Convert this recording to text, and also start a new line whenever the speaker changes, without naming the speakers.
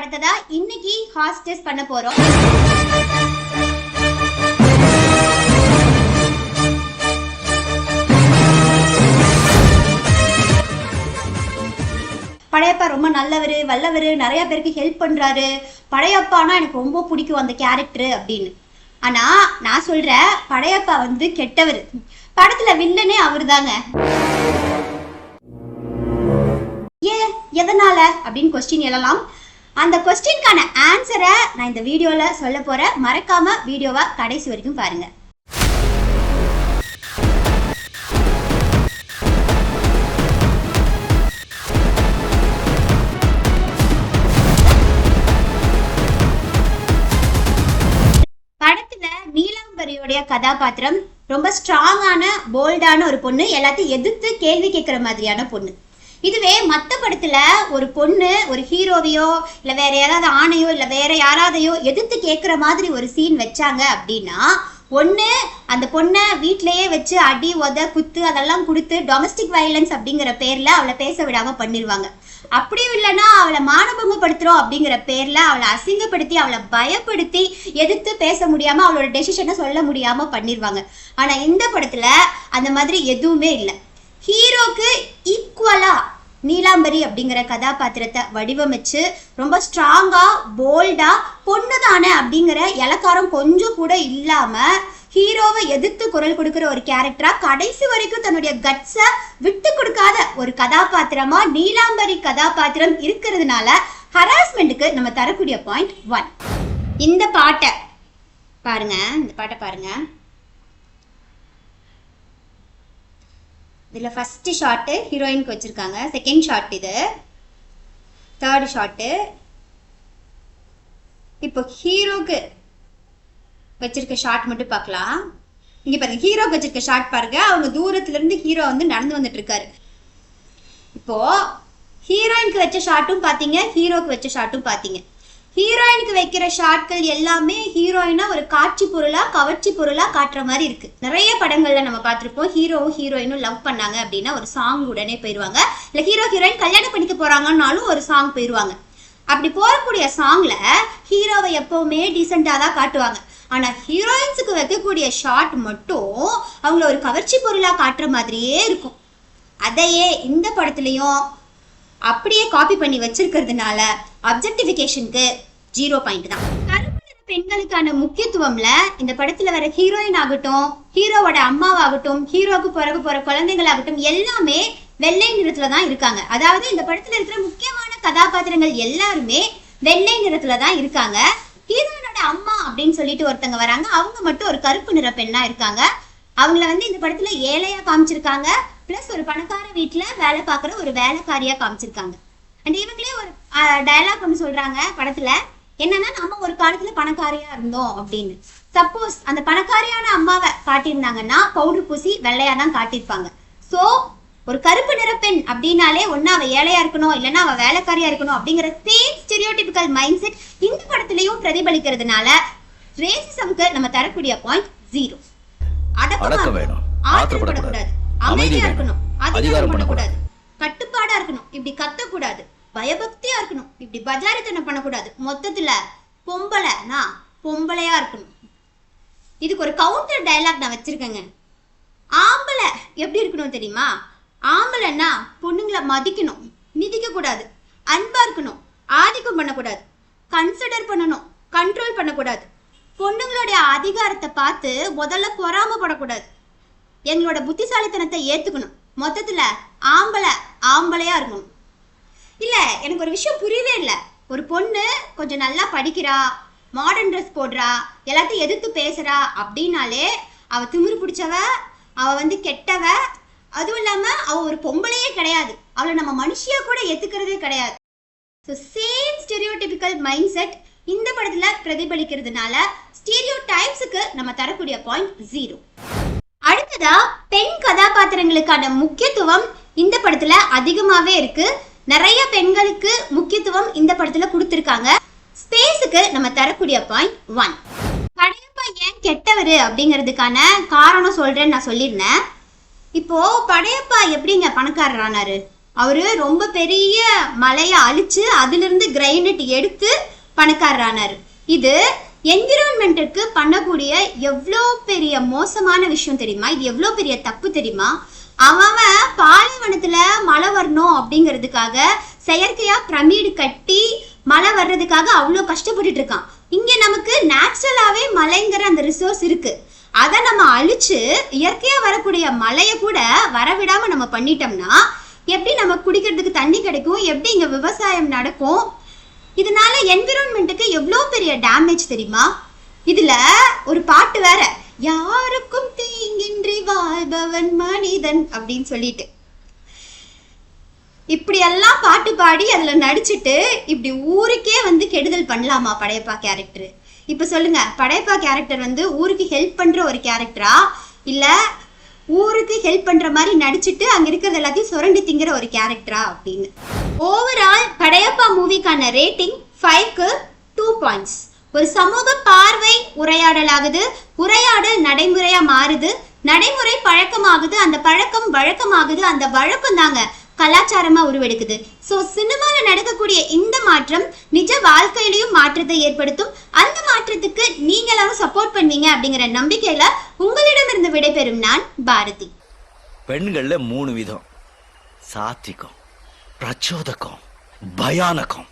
அடுத்ததா இன்னைக்கு ஹாஸ்டஸ் பண்ண போறோம். படையப்பா ரொம்ப நல்லவரு, வல்லவரு, நிறைய பேருக்கு ஹெல்ப் பண்றாரு. படையப்பானா எனக்கு ரொம்ப பிடிக்கும் அந்த கேரக்டர் அப்படின்னு. ஆனா நான் சொல்றேன், படையப்பா வந்து கெட்டவர். படத்துல வில்லனே அவரு தாங்க. ஏன், எதனால அப்படின்னு கொஸ்டின் எழலாம். அந்த கொஸ்டின்கான ஆன்சரை நான் இந்த வீடியோல சொல்ல போறேன். மறக்காம வீடியோவை கடைசி வரைக்கும் பாருங்க. படத்துல நீலாம்பரியோடைய கதாபாத்திரம் ரொம்ப ஸ்ட்ராங்கான, போல்டான ஒரு பொண்ணு. எல்லாத்தையும் எதிர்த்து கேள்வி கேட்கிற மாதிரியான பொண்ணு. இதுவே மற்ற படத்துல ஒரு பொண்ணு ஒரு ஹீரோவையோ இல்ல வேற யாராவது ஆணையோ இல்ல வேற யாராதையோ எதிர்த்து கேட்கிற மாதிரி ஒரு சீன் வச்சாங்க அப்படின்னா, ஒண்ணு அந்த பொண்ணை வீட்டிலேயே வச்சு அடி உத குத்து அதெல்லாம் கொடுத்து டொமஸ்டிக் வயலன்ஸ் அப்படிங்கிற பேர்ல அவளை பேச விடாம பண்ணிடுவாங்க. அப்படியும் இல்லைன்னா அவளை மானபங்கப்படுத்துறோம் அப்படிங்கிற பேர்ல அவளை அசிங்கப்படுத்தி அவளை பயப்படுத்தி எதிர்த்து பேச முடியாம அவளோட டெசிஷனை சொல்ல முடியாம பண்ணிடுவாங்க. ஆனா இந்த படத்துல அந்த மாதிரி எதுவுமே இல்லை. ஹீரோக்கு ஈக்குவலா நீலாம்பரி அப்படிங்கிற கதாபாத்திரத்தை வடிவமைச்சு ரொம்ப ஸ்ட்ராங்கா, போல்டா, பொண்ணு தானே அப்படிங்கிற இலக்காரம் கொஞ்சம் கூட இல்லாம ஹீரோவை எதிர்த்து குரல் கொடுக்கிற ஒரு கேரக்டரா, கடைசி வரைக்கும் தன்னுடைய கட்ஸை விட்டு கொடுக்காத ஒரு கதாபாத்திரமா நீலாம்பரி கதாபாத்திரம் இருக்கிறதுனால ஹராஸ்மெண்ட்டுக்கு நம்ம தரக்கூடிய பாயிண்ட் 1. இந்த பாட்டை பாருங்க, இந்த பாட்டை பாருங்க. இதுல ஃபர்ஸ்ட் ஷாட் ஹீரோயினுக்கு வச்சிருக்காங்க, செகண்ட் ஷாட் இது, தேர்ட் ஷாட். இப்போ ஹீரோக்கு வச்சிருக்க ஷாட் மட்டும் பார்க்கலாம். இங்க பாருங்க, ஹீரோக்கு வச்சிருக்க ஷாட் பாருங்க. அவங்க தூரத்துல இருந்து ஹீரோ வந்து நடந்து வந்துட்டு இருக்காரு. இப்போ ஹீரோயினுக்கு வச்ச ஷாட்டும் பாத்தீங்க, ஹீரோக்கு வச்ச ஷாட்டும் பாத்தீங்க. ஹீரோயினுக்கு வைக்கிற ஷாட்கள் எல்லாமே ஹீரோயினா ஒரு காட்சி பொருளா, கவர்ச்சி பொருளா காட்டுற மாதிரி இருக்கு. நிறைய படங்கள்ல நம்ம பார்த்திருப்போம், ஹீரோவும் ஹீரோயினும் லவ் பண்ணாங்க அப்படின்னா ஒரு சாங் உடனே போயிருவாங்க. இல்ல ஹீரோ ஹீரோயின் கல்யாணம் பண்ணிக்க போறாங்கன்னாலும் ஒரு சாங் போயிருவாங்க. அப்படி போகக்கூடிய சாங்ல ஹீரோவை எப்பவுமே டீசெண்டா தான் காட்டுவாங்க. ஆனா ஹீரோயின்ஸுக்கு வைக்கக்கூடிய ஷாட் மட்டும் அவங்கள ஒரு கவர்ச்சி பொருளா காட்டுற மாதிரியே இருக்கும். அதையே இந்த படத்துலயும் அப்படியே காப்பி பண்ணி வச்சிருக்கிறதுனால அப்ஜெக்டிஃபிகேஷனுக்கு 0 பாயிண்ட் தான். கருப்பு நிற பெண்களுக்கான முக்கியத்துவம்ல இந்த படத்துல வர ஹீரோயின் ஆகட்டும், ஹீரோவோட அம்மாவாகட்டும், ஹீரோக்கு பிறகு போற குழந்தைகளாகட்டும் எல்லாமே வெள்ளை நிறத்துல தான் இருக்காங்க. அதாவது இந்த படத்துல இருக்கிற முக்கியமான கதாபாத்திரங்கள் எல்லாருமே வெள்ளை நிறத்துல தான் இருக்காங்க. ஹீரோயினோட அம்மா அப்படின்னு சொல்லிட்டு ஒருத்தங்க வராங்க, அவங்க மட்டும் ஒரு கருப்பு நிற பெண்ணா இருக்காங்க. அவங்கள வந்து இந்த படத்துல ஏழையா காமிச்சிருக்காங்க, பிளஸ் ஒரு பணக்கார வீட்டுல வேலை பார்க்குற ஒரு வேலைக்காரியா காமிச்சிருக்காங்க. அண்ட் இவங்களே ஒரு டயலாக் ஒன்று சொல்றாங்க படத்துல, என்னன்னா நம்ம ஒரு காலத்துல பணக்காரியா இருந்தோம் அப்படின்னு. சப்போஸ் அந்த பணக்காரியான அம்மாவை காட்டியிருந்தாங்கன்னா பவுடர் பூசி வெள்ளையா தான் காட்டியிருப்பாங்க. ஸோ ஒரு கருப்பு நிற பெண் அப்படின்னாலே ஒன்னு அவ ஏழையா இருக்கணும், இல்லைன்னா அவ வேலைக்காரியா இருக்கணும் அப்படிங்கிற சேம் ஸ்டெரியோடிபிக்கல் மைண்ட் செட் இந்த படத்துலயும் பிரதிபலிக்கிறதுனால ரேசிசம்க்கு நம்ம தரக்கூடிய பாயிண்ட் 0. அடக்க வேணும், ஆத்திரப்படக்கூடாது, அமைதியா இருக்கணும், அதிகாரம் பண்ணக்கூடாது, கட்டுப்பாடா இருக்கணும், இப்படி கத்தக்கூடாது, பயபக்தியா இருக்கணும், இப்படி பஜாரித்தனம் பண்ணக்கூடாது, மொத்தத்துல பொம்பளைனா பொம்பளையா இருக்கணும். இதுக்கு ஒரு கவுண்டர் டயலாக் நான் வச்சிருக்கேங்க. ஆம்பளை எப்படி இருக்கணும் தெரியுமா? ஆம்பளைன்னா பொண்ணுங்களை மதிக்கணும், மிதிக்க கூடாது, அன்பா இருக்கணும், ஆதிக்கம் பண்ணக்கூடாது, கன்சிடர் பண்ணணும், கண்ட்ரோல் பண்ணக்கூடாது, பொண்ணுங்களுடைய அதிகாரத்தை பார்த்து முதல்ல பொறாமப்படக்கூடாது, எங்களோட புத்திசாலித்தனத்தை ஏத்துக்கணும், மொத்தத்துல ஆம்பளையா இருக்கணும். இல்ல எனக்கு ஒரு விஷயம் புரியவே இல்லை. ஒரு பொண்ணு கொஞ்சம் நல்லா படிக்கிறா, மாடர்ன் ட்ரெஸ் போடுறா, எல்லாத்தையும் எதிர்த்து பேசுறா அப்படின்னாலே அவ திமிரு பிடிச்சவ, அவ வந்து கெட்டவ, அதுவும் இல்லாம அவ ஒரு பொம்பளையே கிடையாது, அவளை நம்ம மனுஷியா கூட ஏத்துக்கிறதே கிடையாது. ஸோ சேம் ஸ்டெரியோடிபிக்கல் மைண்ட் செட் இந்த படத்துல பிரதிபலிக்கிறதுனால ஸ்டீரியோ டைப்ஸுக்கு நம்ம தரக்கூடிய பாயிண்ட் 0. அடுத்ததா பெண் கதாபாத்திரங்களுக்கான முக்கியத்துவம் இந்த படத்துல அதிகமாவே இருக்கு. நிறைய பெண்களுக்கு முக்கியத்துவம் இந்த படத்துல கொடுத்திருக்காங்க. ஸ்பேஸுக்கு நம்ம தரக்கூடிய பாயிண்ட் 1. படையப்பா ஏன் கெட்டவரு அப்படிங்கிறதுக்கான காரணம் சொல்றேன்னு நான் சொல்லியிருந்தேன். இப்போ படையப்பா எப்படிங்க பணக்காரர் ஆனாரு? அவரு ரொம்ப பெரிய மலையை அழிச்சு அதுல இருந்து கிரைனட் எடுத்து பணக்காரரானாரு. இது என்விரான்மெண்ட்டுக்கு பண்ணக்கூடிய எவ்வளோ பெரிய மோசமான விஷயம் தெரியுமா? இது எவ்வளோ பெரிய தப்பு தெரியுமா? அவன் பாலைவனத்துல மழை வரணும் அப்படிங்கிறதுக்காக செயற்கையா பிரமிடு கட்டி மழை வர்றதுக்காக அவ்வளோ கஷ்டப்பட்டுட்டு இருக்கான். இங்க நமக்கு நேச்சுரலாவே மழைங்கிற அந்த ரிசோர்ஸ் இருக்கு. அதை நம்ம அழிச்சு இயற்கையா வரக்கூடிய மழையை கூட வரவிடாம நம்ம பண்ணிட்டோம்னா எப்படி நம்ம குடிக்கிறதுக்கு தண்ணி கிடைக்கும்? எப்படி இங்க விவசாயம் நடக்கும்? இதனால என்விரான்மெண்ட்டுக்கு எவ்வளோ பெரிய டேமேஜ் தெரியுமா? இதுல ஒரு பாட்டு வேற, யாருக்கும் தீங்கின்றி வாழ்பவன் மனிதன் அப்படின்னு சொல்லிட்டு இப்படி எல்லாம் பாட்டு பாடி அதுல நடிச்சுட்டு இப்படி ஊருக்கே வந்து கெடுதல் பண்ணலாமா படையப்பா கேரக்டர்? இப்ப சொல்லுங்க, படையப்பா கேரக்டர் வந்து ஊருக்கு ஹெல்ப் பண்ற ஒரு கேரக்டரா, இல்ல ஊருக்கு ஹெல்ப் பண்ற மாதிரி நடிச்சுட்டு அங்க இருக்கிறது எல்லாத்தையும் சுரண்டி திங்கிற ஒரு கேரக்டரா அப்படின்னு. ஓவரால் படையப்பா மூவிக்கான ரேட்டிங் 5க்கு 2 பாயிண்ட்ஸ். ஒரு சமூக பார்வை உரையாடலாகுது, உரையாடல் நடைமுறையா மாறுது, நடைமுறை பழக்கமாகுது, அந்த பழக்கம் வழக்கமாகுது, அந்த வழக்கம் தாங்க கலாச்சாரமா உருவெடுக்குது. சோ சினிமால நடக்கக்கூடிய இந்த மாற்றம் நிஜ வாழ்க்கையிலையும் மாற்றத்தை ஏற்படுத்தும். அந்த மாற்றத்துக்கு நீங்க எல்லாரும் சப்போர்ட் பண்ணுவீங்க அப்படிங்கிற நம்பிக்கையில உங்களிடமிருந்து விடைபெறும் நான் பாரதி.
பெண்கள்ல 3 விதம்: சாத்விகம், பிரச்சோதகம், பயானகம்.